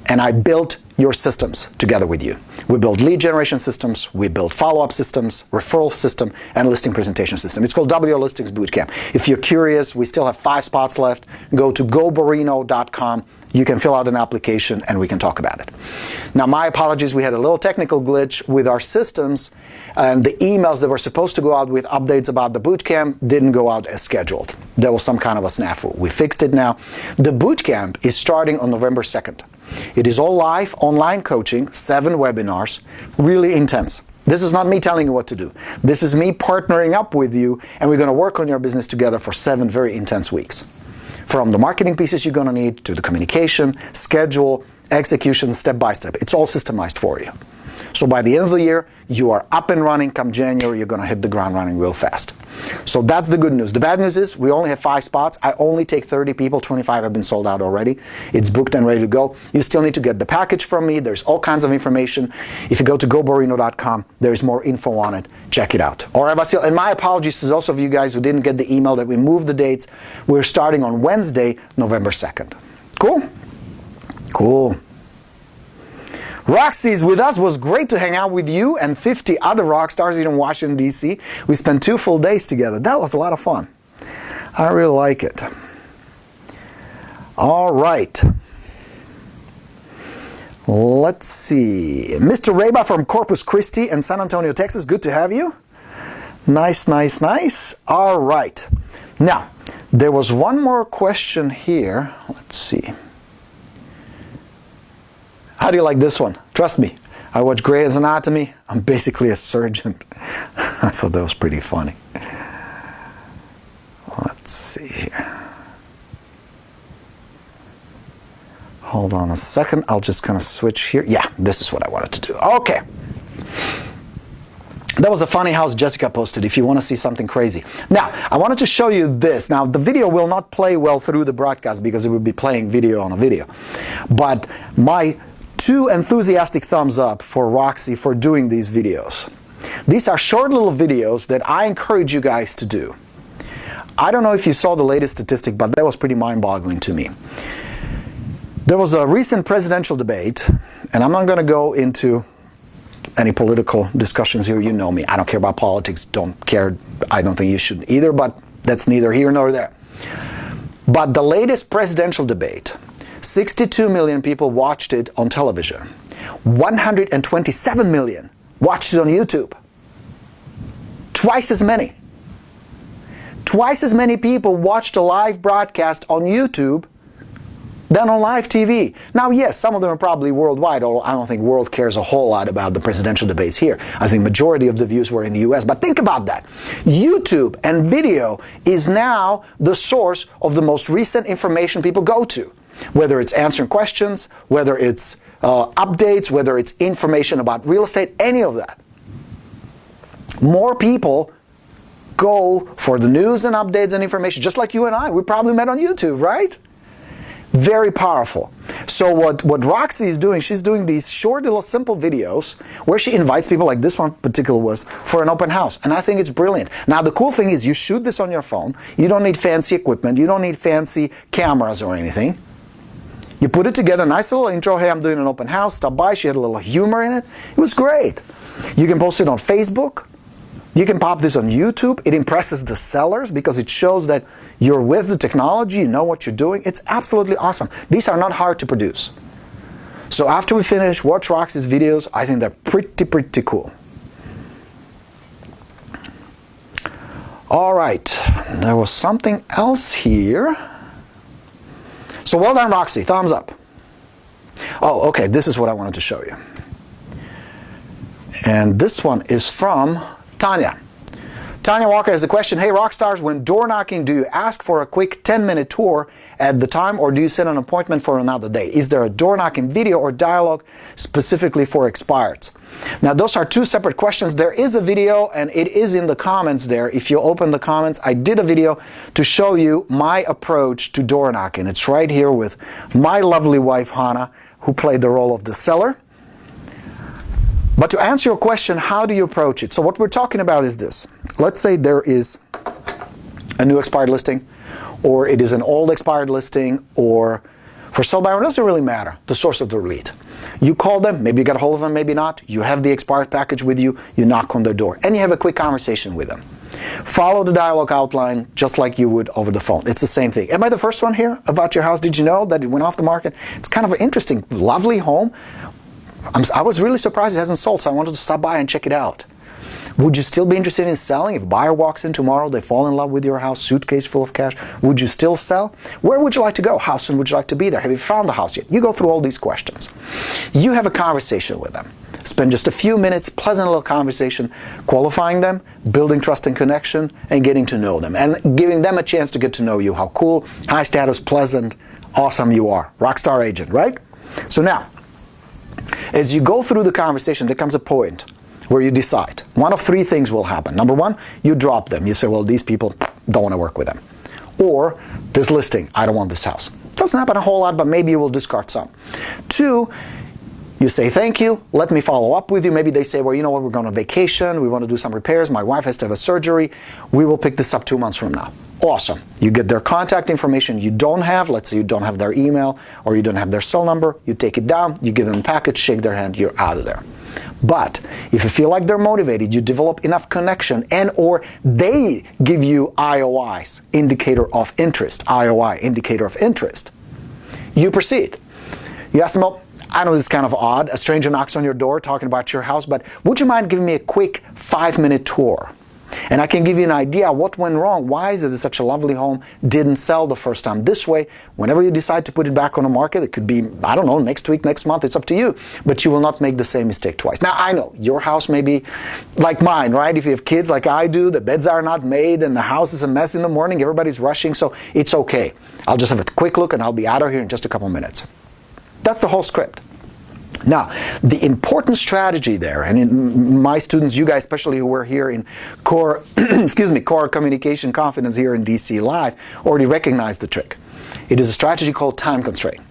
and I build your systems together with you. We build lead generation systems, we build follow-up systems, referral system, and listing presentation system. It's called WO Listings Bootcamp. If you're curious, we still have 5 spots left. Go to BORINO.com. You can fill out an application and we can talk about it. Now, my apologies, we had a little technical glitch with our systems, and the emails that were supposed to go out with updates about the bootcamp didn't go out as scheduled. There was some kind of a snafu. We fixed it now. The bootcamp is starting on November 2nd. It is all live, online coaching, 7 webinars, really intense. This is not me telling you what to do. This is me partnering up with you, and we're going to work on your business together for 7 very intense weeks. From the marketing pieces you're going to need to the communication, schedule, execution, step by step. It's all systemized for you. So by the end of the year, you are up and running. Come January, you're going to hit the ground running real fast. So that's the good news. The bad news is we only have 5 spots. I only take 30 people. 25 have been sold out already. It's booked and ready to go. You still need to get the package from me. There's all kinds of information. If you go to goborino.com, there's more info on it. Check it out. All right, Vasil, and my apologies to those of you guys who didn't get the email that we moved the dates. We're starting on Wednesday, November 2nd. Cool? Cool. Roxy's with us. Was great to hang out with you and 50 other rock stars here in Washington, D.C. We spent 2 full days together. That was a lot of fun. I really like it. All right. Let's see. Mr. Reba from Corpus Christi in San Antonio, Texas. Good to have you. Nice, nice, nice. All right. Now, there was one more question here. Let's see. How do you like this one? Trust me, I watch Grey's Anatomy. I'm basically a surgeon. I thought that was pretty funny. Let's see here. Hold on a second. I'll just kind of switch here. Yeah, this is what I wanted to do. Okay. That was a funny house Jessica posted if you want to see something crazy. Now, I wanted to show you this. Now, the video will not play well through the broadcast because it would be playing video on a video. But my 2 enthusiastic thumbs up for Roxy for doing these videos. These are short little videos that I encourage you guys to do. I don't know if you saw the latest statistic, but that was pretty mind-boggling to me. There was a recent presidential debate, and I'm not going to go into any political discussions here. You know me. I don't care about politics. Don't care. I don't think you should either, but that's neither here nor there. But the latest presidential debate, 62 million people watched it on television. 127 million watched it on YouTube. Twice as many. Twice as many people watched a live broadcast on YouTube than on live TV. Now, yes, some of them are probably worldwide, although I don't think world cares a whole lot about the presidential debates here. I think majority of the views were in the US. But think about that. YouTube and video is now the source of the most recent information people go to. Whether it's answering questions, whether it's updates, whether it's information about real estate, any of that. More people go for the news and updates and information, just like you and I. We probably met on YouTube, right? Very powerful. So what Roxy is doing, she's doing these short little simple videos where she invites people, like this one particular was, for an open house. And I think it's brilliant. Now the cool thing is you shoot this on your phone. You don't need fancy equipment. You don't need fancy cameras or anything. You put it together, nice little intro. Hey, I'm doing an open house. Stop by. She had a little humor in it. It was great. You can post it on Facebook. You can pop this on YouTube. It impresses the sellers because it shows that you're with the technology, you know what you're doing. It's absolutely awesome. These are not hard to produce. So after we finish, watch Roxy's videos. I think they're pretty cool. All right, there was something else here. So well done, Roxy. Thumbs up. Oh, okay, this is what I wanted to show you. And this one is from Tanya. Tanya Walker has a question. Hey, Rockstars, when door knocking, do you ask for a quick 10-minute tour at the time, or do you set an appointment for another day? Is there a door knocking video or dialogue specifically for expireds? Now, those are 2 separate questions. There is a video, and it is in the comments there. If you open the comments, I did a video to show you my approach to door knocking. It's right here with my lovely wife, Hannah, who played the role of the seller. But to answer your question, how do you approach it? So what we're talking about is this. Let's say there is a new expired listing, or it is an old expired listing, or for sale by owner, it doesn't really matter, the source of the lead. You call them, maybe you get a hold of them, maybe not. You have the expired package with you, you knock on their door, and you have a quick conversation with them. Follow the dialogue outline just like you would over the phone. It's the same thing. Am I the first one here about your house? Did you know that it went off the market? It's kind of an interesting, lovely home. I was really surprised it hasn't sold, so I wanted to stop by and check it out. Would you still be interested in selling? If a buyer walks in tomorrow, they fall in love with your house, suitcase full of cash, would you still sell? Where would you like to go? How soon would you like to be there? Have you found the house yet? You go through all these questions. You have a conversation with them. Spend just a few minutes, pleasant little conversation, qualifying them, building trust and connection, and getting to know them, and giving them a chance to get to know you, how cool, high status, pleasant, awesome you are. Rockstar agent, right? So now, as you go through the conversation, there comes a point where you decide. One of three things will happen. Number one, you drop them. You say, well, these people, don't want to work with them. Or, this listing, I don't want this house. Doesn't happen a whole lot, but maybe you will discard some. Two, you say, thank you, let me follow up with you. Maybe they say, well, you know what, we're going on vacation, we want to do some repairs, my wife has to have a surgery, we will pick this up 2 months from now. Awesome. You get their contact information you don't have. Let's say you don't have their email or you don't have their cell number. You take it down, you give them a package, shake their hand, you're out of there. But if you feel like they're motivated, you develop enough connection, and or they give you IOIs, indicator of interest, IOI, indicator of interest, you proceed. You ask them, well, I know this is kind of odd, a stranger knocks on your door talking about your house, but would you mind giving me a quick 5-minute tour? And I can give you an idea what went wrong. Why is it that such a lovely home didn't sell the first time? This way, whenever you decide to put it back on the market, it could be, I don't know, next week, next month, it's up to you. But you will not make the same mistake twice. Now, I know your house may be like mine, right? If you have kids like I do, the beds are not made and the house is a mess in the morning, everybody's rushing, so it's okay. I'll just have a quick look and I'll be out of here in just a couple minutes. That's the whole script. Now, the important strategy there, and in my students, you guys especially who were here in core, core communication confidence here in DC Live, already recognize the trick. It is a strategy called time constraint.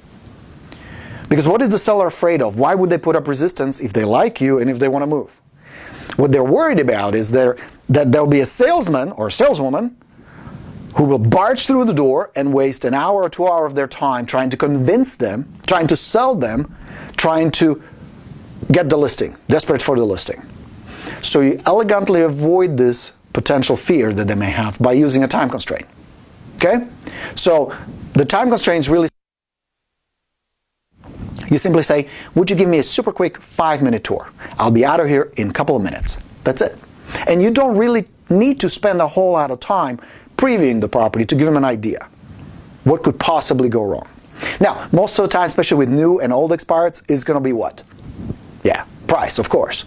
Because what is the seller afraid of? Why would they put up resistance if they like you and if they want to move? What they're worried about is that there'll be a salesman or saleswoman who will barge through the door and waste an hour or 2 hours of their time trying to convince them, trying to sell them, trying to get the listing, desperate for the listing. So you elegantly avoid this potential fear that they may have by using a time constraint. Okay? So the time constraint is really, you simply say, would you give me a super quick 5-minute tour? I'll be out of here in a couple of minutes. That's it. And you don't really need to spend a whole lot of time previewing the property to give them an idea what could possibly go wrong. Now, most of the time, especially with new and old expireds, is going to be what? Yeah, price, of course.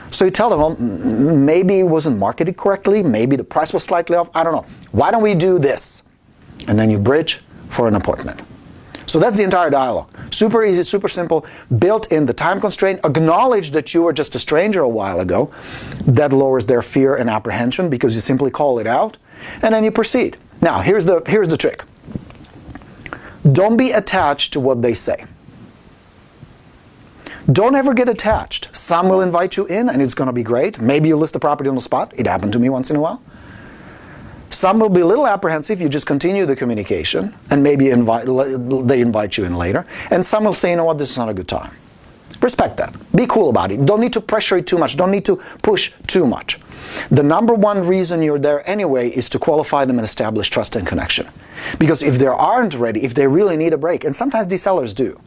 So you tell them, well, maybe it wasn't marketed correctly, maybe the price was slightly off, I don't know. Why don't we do this? And then you bridge for an appointment. So that's the entire dialogue. Super easy, super simple, built in the time constraint. Acknowledge that you were just a stranger a while ago. That lowers their fear and apprehension because you simply call it out, and then you proceed. Now, here's the trick. Don't be attached to what they say. Don't ever get attached. Some will invite you in and it's going to be great. Maybe you list the property on the spot. It happened to me once in a while. Some will be a little apprehensive. You just continue the communication and maybe they invite you in later. And some will say, you know what, this is not a good time. Respect that. Be cool about it. Don't need to pressure it too much. Don't need to push too much. The number one reason you're there anyway is to qualify them and establish trust and connection. Because if they aren't ready, if they really need a break, and sometimes these sellers do.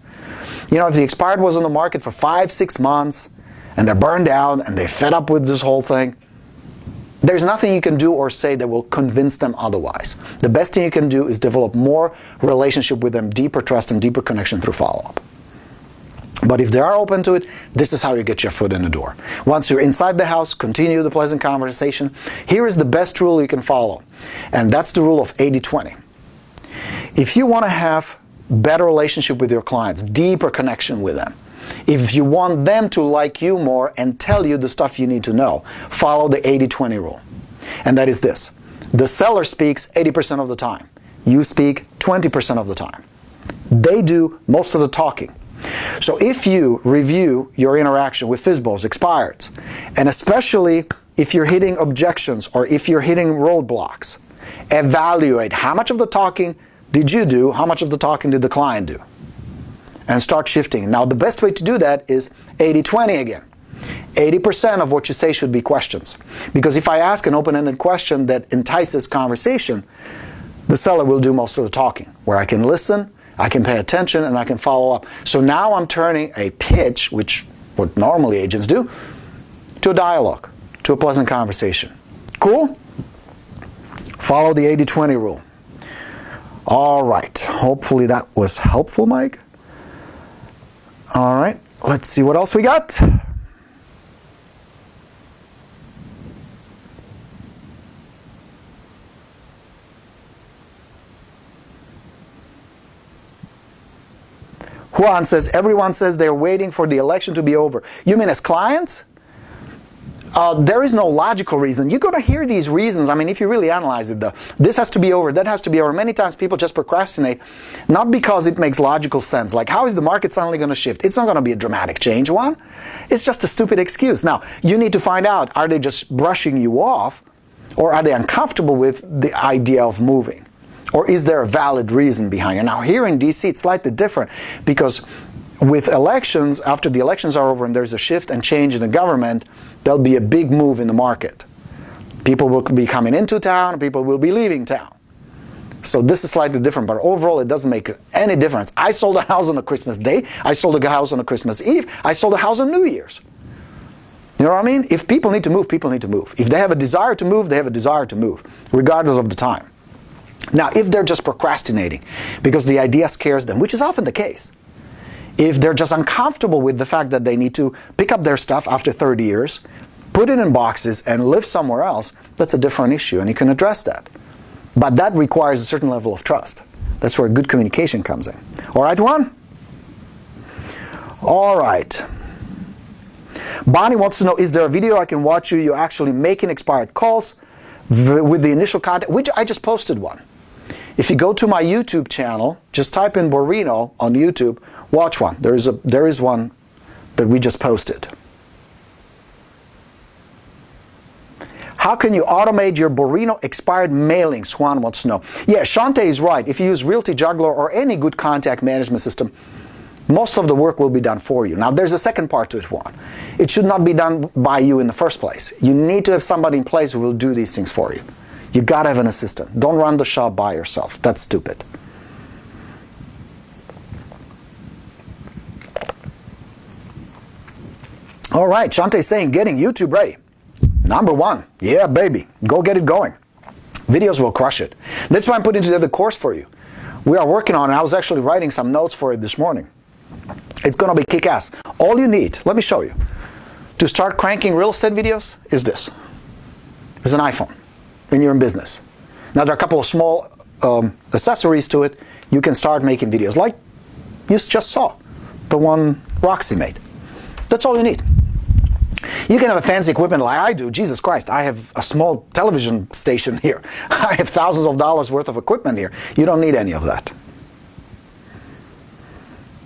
You know, if the expired was on the market for 5-6 months and they're burned out and they're fed up with this whole thing, there's nothing you can do or say that will convince them otherwise. The best thing you can do is develop more relationship with them, deeper trust and deeper connection through follow-up. But if they are open to it, this is how you get your foot in the door. Once you're inside the house, continue the pleasant conversation. Here is the best rule you can follow, and that's the rule of 80-20. If you want to have better relationship with your clients, deeper connection with them, if you want them to like you more and tell you the stuff you need to know, follow the 80-20 rule. And that is this. The seller speaks 80% of the time. You speak 20% of the time. They do most of the talking. So if you review your interaction with FSBOs, expireds, and especially if you're hitting objections or if you're hitting roadblocks, evaluate how much of the talking did you do, how much of the talking did the client do, and start shifting. Now the best way to do that is 80-20 again. 80% of what you say should be questions. Because if I ask an open-ended question that entices conversation, the seller will do most of the talking, where I can listen, I can pay attention, and I can follow up. So now I'm turning a pitch, which what normally agents do, to a dialogue, to a pleasant conversation. Cool? Follow the 80-20 rule. All right. Hopefully that was helpful, Mike. All right. Let's see what else we got. Juan says, everyone says they're waiting for the election to be over. You mean as clients? There is no logical reason. You're going to hear these reasons. I mean, if you really analyze it, though, this has to be over, that has to be over. Many times people just procrastinate, not because it makes logical sense. Like, how is the market suddenly going to shift? It's not going to be a dramatic change, Juan. It's just a stupid excuse. Now, you need to find out, are they just brushing you off, or are they uncomfortable with the idea of moving? Or is there a valid reason behind it? Now here in DC it's slightly different, because with elections, after the elections are over and there's a shift and change in the government, there'll be a big move in the market. People will be coming into town, people will be leaving town. So this is slightly different, but overall it doesn't make any difference. I sold a house on a Christmas Day, I sold a house on a Christmas Eve, I sold a house on New Year's. You know what I mean? If people need to move, people need to move. If they have a desire to move, they have a desire to move, regardless of the time. Now, if they're just procrastinating because the idea scares them, which is often the case, if they're just uncomfortable with the fact that they need to pick up their stuff after 30 years, put it in boxes and live somewhere else, that's a different issue and you can address that. But that requires a certain level of trust. That's where good communication comes in. All right, Juan? All right. Bonnie wants to know, is there a video I can watch you actually making expired calls with the initial contact, which I just posted one. If you go to my YouTube channel, just type in BORINO on YouTube, watch one. There is one that we just posted. How can you automate your BORINO expired mailings? Swan wants to know. Yeah, Shante is right. If you use Realty Juggler or any good contact management system, most of the work will be done for you. Now, there's a second part to it, Juan. It should not be done by you in the first place. You need to have somebody in place who will do these things for you. You got to have an assistant. Don't run the shop by yourself. That's stupid. All right, Shantae's saying getting YouTube ready. Number one. Yeah, baby. Go get it going. Videos will crush it. That's why I'm putting together the course for you. We are working on it. I was actually writing some notes for it this morning. It's going to be kick-ass. All you need, let me show you, to start cranking real estate videos is this. It's an iPhone when you're in business. Now there are a couple of small accessories to it. You can start making videos like you just saw, the one Roxy made. That's all you need. You can have a fancy equipment like I do. Jesus Christ, I have a small television station here. I have thousands of dollars worth of equipment here. You don't need any of that.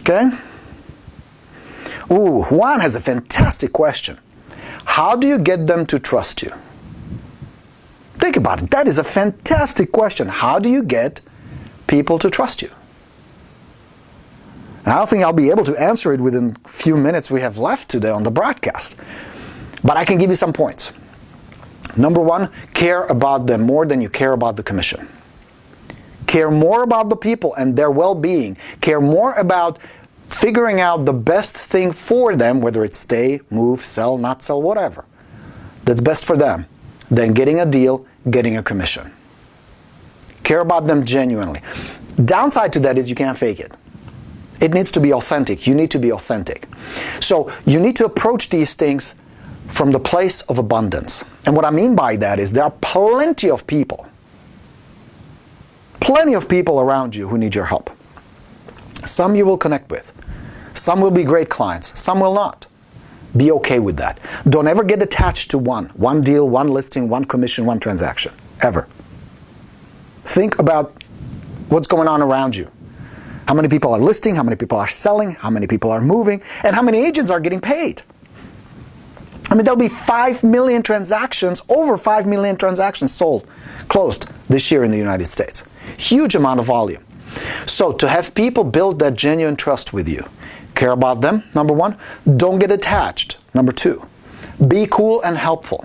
Okay? Ooh, Juan has a fantastic question. How do you get them to trust you? Think about it. That is a fantastic question. How do you get people to trust you? I don't think I'll be able to answer it within a few minutes we have left today on the broadcast. But I can give you some points. Number one, care about them more than you care about the commission. Care more about the people and their well-being. Care more about figuring out the best thing for them, whether it's stay, move, sell, not sell, whatever, that's best for them, than getting a deal, getting a commission. Care about them genuinely. Downside to that is you can't fake it. It needs to be authentic. You need to be authentic. So you need to approach these things from the place of abundance. And what I mean by that is there are plenty of people around you who need your help. Some you will connect with. Some will be great clients. Some will not. Be okay with that. Don't ever get attached to one deal, one listing, one commission, one transaction. Ever. Think about what's going on around you. How many people are listing, how many people are selling, how many people are moving, and how many agents are getting paid. I mean, there'll be 5 million transactions, over 5 million transactions closed this year in the United States. Huge amount of volume. So to have people build that genuine trust with you, care about them, number one. Don't get attached, number two. Be cool and helpful.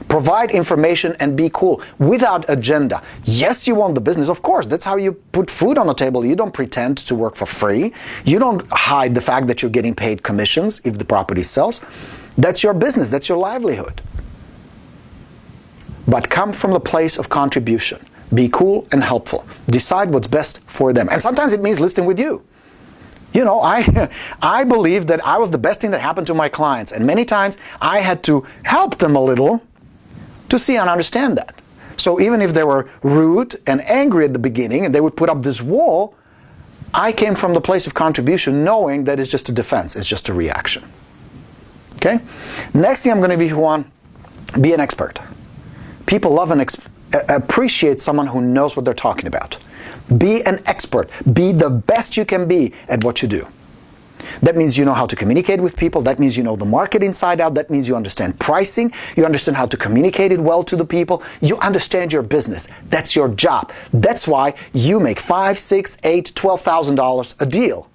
Provide information and be cool without agenda. Yes, you want the business, of course. That's how you put food on the table. You don't pretend to work for free. You don't hide the fact that you're getting paid commissions if the property sells. That's your business. That's your livelihood. But come from the place of contribution. Be cool and helpful. Decide what's best for them. And sometimes it means listing with you. You know, I believe that I was the best thing that happened to my clients. And many times I had to help them a little to see and understand that. So even if they were rude and angry at the beginning and they would put up this wall, I came from the place of contribution knowing that it's just a defense, it's just a reaction. Okay? Next thing I'm going to be, Juan, be an expert. People love and appreciate someone who knows what they're talking about. Be an expert. Be the best you can be at what you do. That means you know how to communicate with people. That means you know the market inside out. That means you understand pricing. You understand how to communicate it well to the people. You understand your business. That's your job. That's why you make $5,000, $6,000, $8,000, $12,000 a deal.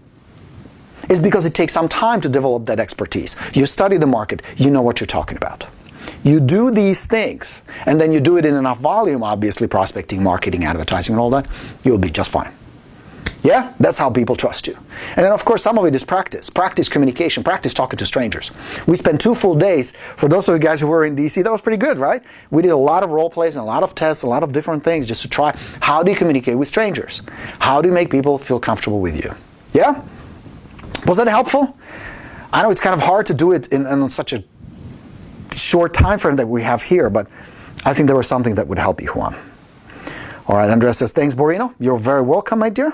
It's because it takes some time to develop that expertise. You study the market. You know what you're talking about. You do these things, and then you do it in enough volume, obviously, prospecting, marketing, advertising, and all that, you'll be just fine. Yeah, that's how people trust you. And then, of course, some of it is practice. Practice communication, practice talking to strangers. We spent 2 full days. For those of you guys who were in DC, that was pretty good, right? We did a lot of role plays and a lot of tests, a lot of different things just to try. How do you communicate with strangers? How do you make people feel comfortable with you? Yeah? Was that helpful? I know it's kind of hard to do it in such a short time frame that we have here, but I think there was something that would help you, Juan. All right, Andrea says, thanks, Borino. You're very welcome, my dear.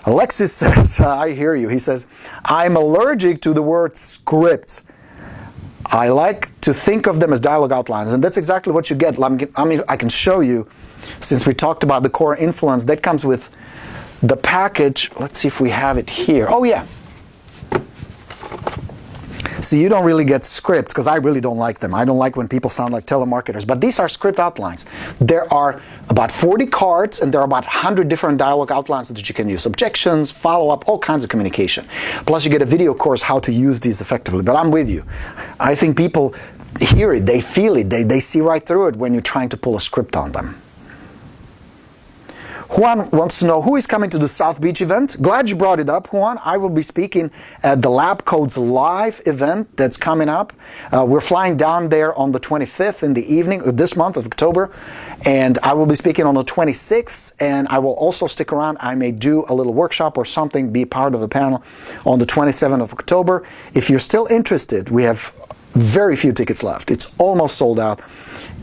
Alexis says, I hear you. He says, I'm allergic to the word scripts. I like to think of them as dialogue outlines, and that's exactly what you get. I mean, I can show you, since we talked about the core influence, that comes with the package. Let's see if we have it here. Oh, yeah. See, you don't really get scripts because I really don't like them. I don't like when people sound like telemarketers. But these are script outlines. There are about 40 cards and there are about 100 different dialogue outlines that you can use. Objections, follow-up, all kinds of communication. Plus you get a video course how to use these effectively. But I'm with you. I think people hear it, they feel it, they see right through it when you're trying to pull a script on them. Juan wants to know who is coming to the South Beach event. Glad you brought it up, Juan. I will be speaking at the Lab Codes Live event that's coming up. We're flying down there on the 25th in the evening of this month of October, and I will be speaking on the 26th, and I will also stick around. I may do a little workshop or something, be part of a panel on the 27th of October. If you're still interested, we have very few tickets left. It's almost sold out.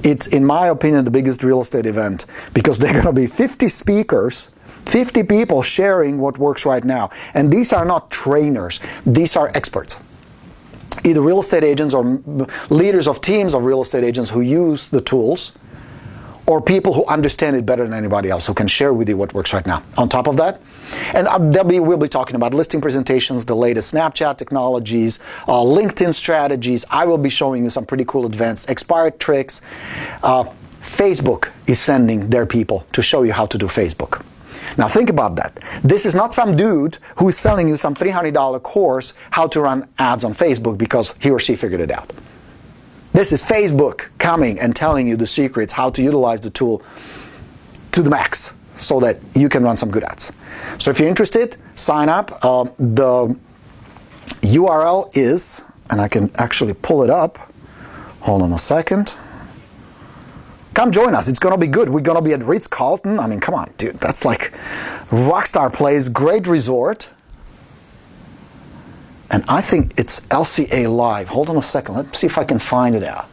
It's, in my opinion, the biggest real estate event because there are going to be 50 speakers, 50 people sharing what works right now. And these are not trainers. These are experts. Either real estate agents or leaders of teams of real estate agents who use the tools, or people who understand it better than anybody else, who can share with you what works right now. On top of that, and we'll be talking about listing presentations, the latest Snapchat technologies, LinkedIn strategies. I will be showing you some pretty cool advanced expired tricks. Facebook is sending their people to show you how to do Facebook. Now think about that. This is not some dude who is selling you some $300 course how to run ads on Facebook because he or she figured it out. This is Facebook coming and telling you the secrets, how to utilize the tool to the max so that you can run some good ads. So if you're interested, sign up. The URL is, and I can actually pull it up. Hold on a second. Come join us. It's going to be good. We're going to be at Ritz-Carlton. I mean, come on, dude. That's like rockstar place, great resort. And I think it's LCA Live. Hold on a second. Let's see if I can find it out.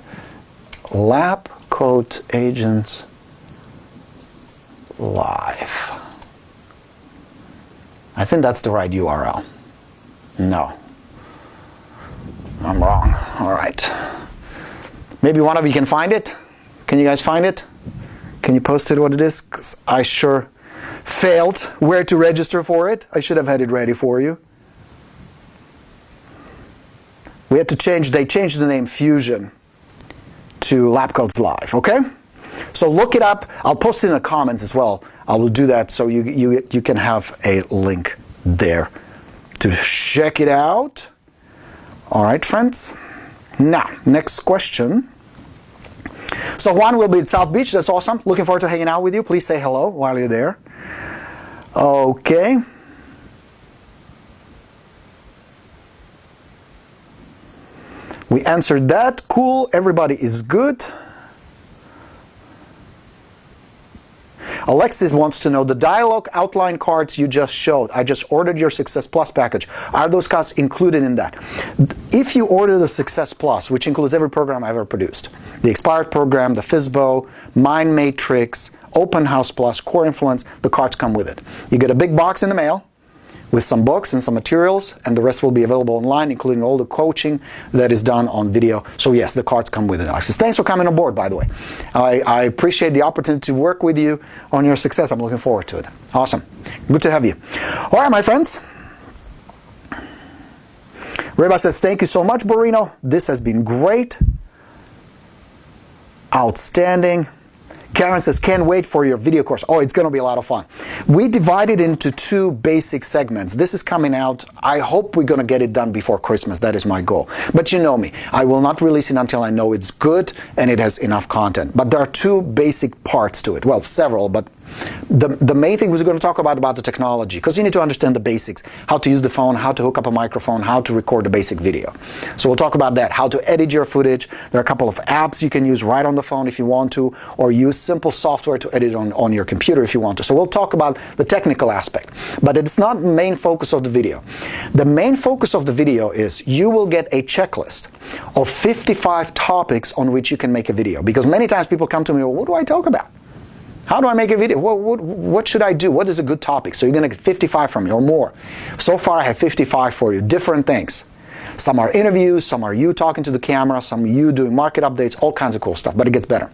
Lab Coat Agents Live. I think that's the right URL. No. I'm wrong. All right. Maybe one of you can find it. Can you guys find it? Can you post it what it is? 'Cause I sure failed where to register for it. I should have had it ready for you. We had to change, they changed the name Fusion to Lab Codes Live, okay? So look it up. I'll post it in the comments as well. I will do that so you can have a link there to check it out. All right, friends. Now, next question. So Juan will be at South Beach. That's awesome. Looking forward to hanging out with you. Please say hello while you're there. Okay. We answered that. Cool. Everybody is good. Alexis wants to know, the dialogue outline cards you just showed, I just ordered your Success Plus package. Are those costs included in that? If you order the Success Plus, which includes every program I've ever produced, the Expired program, the FSBO, Mind Matrix, Open House Plus, Core Influence, the cards come with it. You get a big box in the mail with some books and some materials, and the rest will be available online, including all the coaching that is done on video. So yes, the cards come with it, Alexis. Thanks for coming on board, by the way. I appreciate the opportunity to work with you on your success. I'm looking forward to it. Awesome. Good to have you. All right, my friends. Reba says, thank you so much, Borino. This has been great. Outstanding. Karen says, can't wait for your video course. Oh, it's going to be a lot of fun. We divided into 2 basic segments. This is coming out. I hope we're going to get it done before Christmas. That is my goal. But you know me. I will not release it until I know it's good and it has enough content. But there are 2 basic parts to it. Well, several, but the main thing was going to talk about the technology, because you need to understand the basics, how to use the phone, how to hook up a microphone, how to record a basic video. So we'll talk about that, how to edit your footage. There are a couple of apps you can use right on the phone if you want to, or use simple software to edit on your computer if you want to. So we'll talk about the technical aspect, but it's not the main focus of the video. The main focus of the video is you will get a checklist of 55 topics on which you can make a video, because many times people come to me, well, what do I talk about? How do I make a video? What should I do? What is a good topic? So you're going to get 55 from me or more. So far I have 55 for you, different things. Some are interviews, some are you talking to the camera, some you doing market updates, all kinds of cool stuff, but it gets better.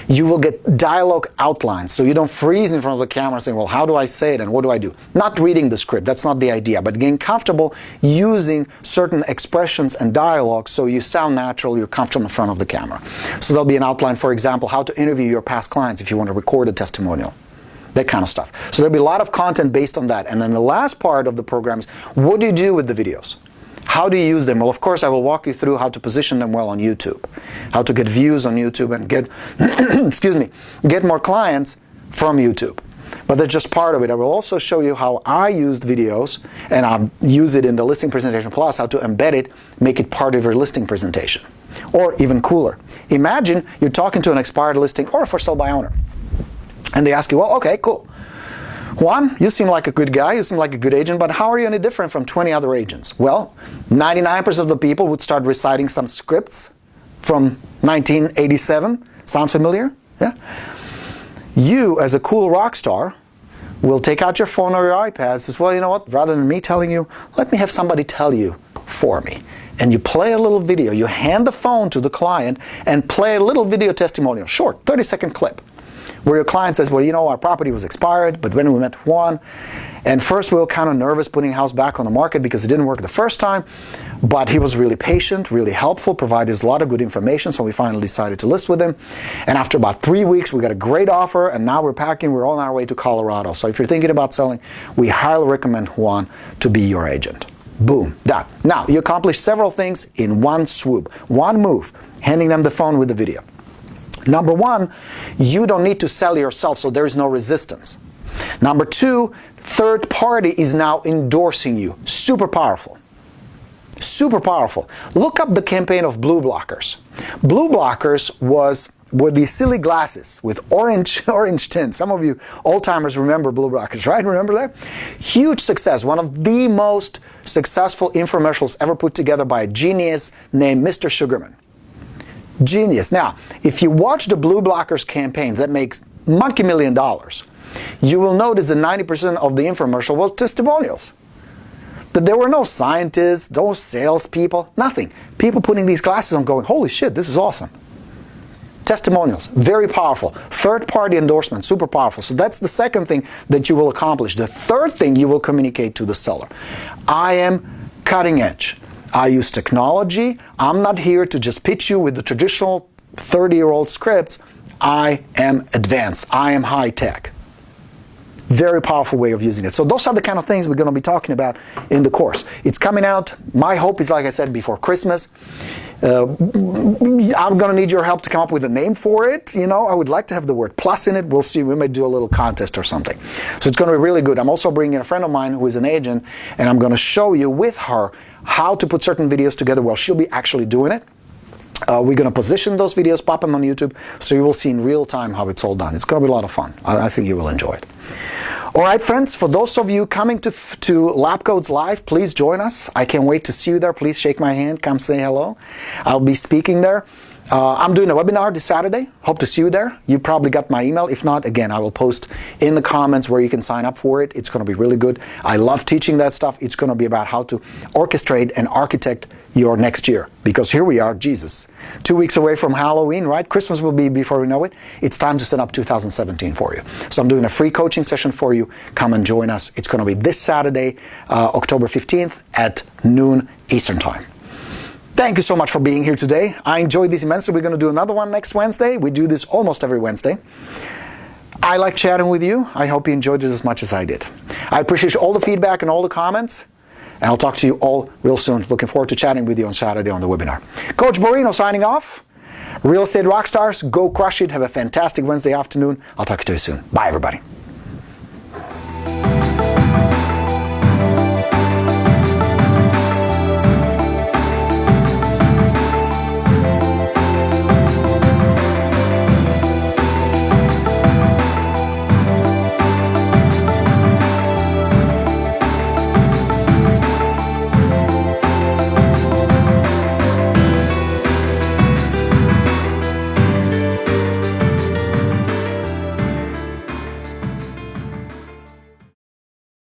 You will get dialogue outlines, so you don't freeze in front of the camera saying, well, how do I say it and what do I do? Not reading the script, that's not the idea, but getting comfortable using certain expressions and dialogues so you sound natural, you're comfortable in front of the camera. So there'll be an outline, for example, how to interview your past clients if you want to record a testimonial. That kind of stuff. So there'll be a lot of content based on that. And then the last part of the program is, what do you do with the videos? How do you use them? Well, of course, I will walk you through how to position them well on YouTube, how to get views on YouTube and get, excuse me, get more clients from YouTube. But that's just part of it. I will also show you how I used videos, and I use it in the Listing Presentation Plus, how to embed it, make it part of your listing presentation. Or even cooler, imagine you're talking to an expired listing or a for sale by owner, and they ask you, well, okay, cool. Juan, you seem like a good guy, you seem like a good agent, but how are you any different from 20 other agents? Well, 99% of the people would start reciting some scripts from 1987. Sounds familiar? Yeah? You, as a cool rock star, will take out your phone or your iPad and says, well, you know what, rather than me telling you, let me have somebody tell you for me. And you play a little video, you hand the phone to the client and play a little video testimonial, short, 30-second clip, where your client says, well, you know, our property was expired, but when we met Juan, and first we were kind of nervous putting the house back on the market because it didn't work the first time, but he was really patient, really helpful, provided us a lot of good information, so we finally decided to list with him. And after about 3 weeks, we got a great offer, and now we're packing, we're on our way to Colorado. So if you're thinking about selling, we highly recommend Juan to be your agent. Boom, done. Now, you accomplish several things in one swoop, one move, handing them the phone with the video. Number 1, you don't need to sell yourself, so there is no resistance. Number 2, third party is now endorsing you. Super powerful. Super powerful. Look up the campaign of Blue Blockers. Blue Blockers were these silly glasses with orange tint. Some of you old-timers remember Blue Blockers, right? Remember that? Huge success. One of the most successful infomercials ever put together by a genius named Mr. Sugarman. Genius. Now, if you watch the Blue Blockers campaigns that makes multi-million-dollars, you will notice that 90% of the infomercial was testimonials. That there were no scientists, no salespeople, nothing. People putting these glasses on going, holy shit, this is awesome. Testimonials, very powerful. Third-party endorsement, super powerful. So that's the second thing that you will accomplish. The third thing you will communicate to the seller. I am cutting edge. I use technology. I'm not here to just pitch you with the traditional 30-year-old scripts. I am advanced. I am high-tech. Very powerful way of using it. So those are the kind of things we're going to be talking about in the course. It's coming out. My hope is, like I said, before Christmas. I'm going to need your help to come up with a name for it. You know, I would like to have the word plus in it. We'll see. We may do a little contest or something. So it's going to be really good. I'm also bringing a friend of mine who is an agent, and I'm going to show you with her how to put certain videos together. Well, she'll be actually doing it. We're going to position those videos, pop them on YouTube, so you will see in real time how it's all done. It's going to be a lot of fun. I think you will enjoy it. All right, friends, for those of you coming to Lab Codes Live, please join us. I can't wait to see you there. Please shake my hand. Come say hello. I'll be speaking there. I'm doing a webinar this Saturday. Hope to see you there. You probably got my email. If not, again, I will post in the comments where you can sign up for it. It's going to be really good. I love teaching that stuff. It's going to be about how to orchestrate and architect your next year. Because here we are, Jesus, 2 weeks away from Halloween, right? Christmas will be before we know it. It's time to set up 2017 for you. So I'm doing a free coaching session for you. Come and join us. It's going to be this Saturday, October 15th at noon Eastern Time. Thank you so much for being here today. I enjoyed this immensely. We're going to do another one next Wednesday. We do this almost every Wednesday. I like chatting with you. I hope you enjoyed it as much as I did. I appreciate all the feedback and all the comments. And I'll talk to you all real soon. Looking forward to chatting with you on Saturday on the webinar. Coach BORINO signing off. Real estate rock stars, go crush it. Have a fantastic Wednesday afternoon. I'll talk to you soon. Bye, everybody.